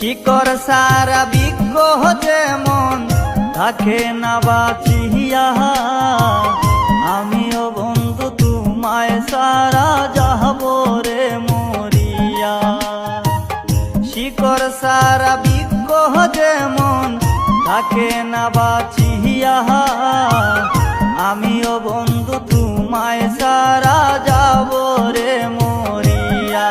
শিকড় সারা বৃক্ষ যেমন থাকে না বাঁচিয়া, আমিও বন্ধু তোমায় সারা যাব রে মরিয়া। শিকড় সারা বৃক্ষ যেমন থাকে না বাঁচিয়া, আমিও বন্ধু তোমায় সারা যাব রে মরিয়া।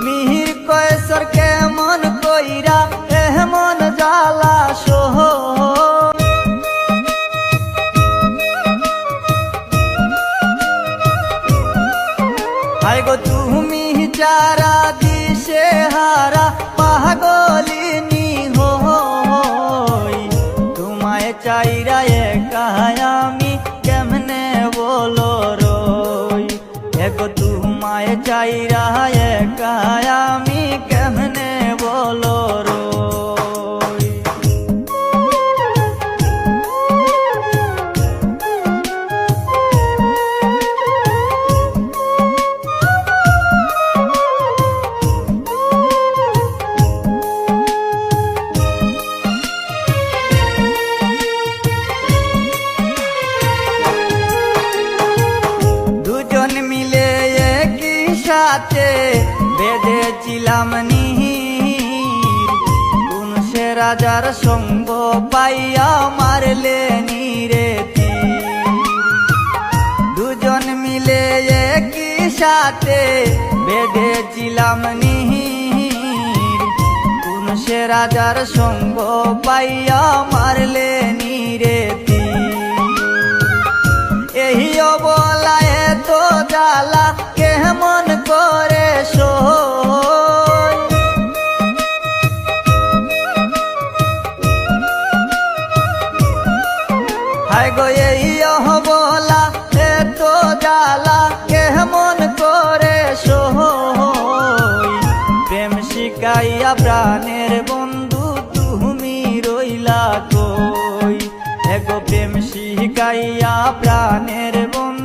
মিহির কয়েসর কেমন কইরা এমন জ্বালা সহ, হায় গো তুমি যারা দিশে হারা পাগলিনী হই, তোমায় চাইরা একা আমি কেমনে বলো রই। এগো তোমায় চাইরা একা আমি কেমনে বলো রই। মিলে একই সাথে বেঁধেছিলাম নীর, কোন সে রাজার সঙ্গ পাইয়া মারলে নীরে তীর। দুজন মিলে একই সাথে বেঁধেছিলাম নীর, কোন সে রাজার সঙ্গ পাইয়া মারলে নীরে তীর। এই অবলায় তো জ্বালা কেমন করে সই, হায় গো এই অবলা এত জ্বালা কেমন করে সই। প্রেম শিখাইয়া প্রাণের বন্ধু তুমি রইলা কই, এগো প্রেম শিখাইয়া প্রাণের বন্ধু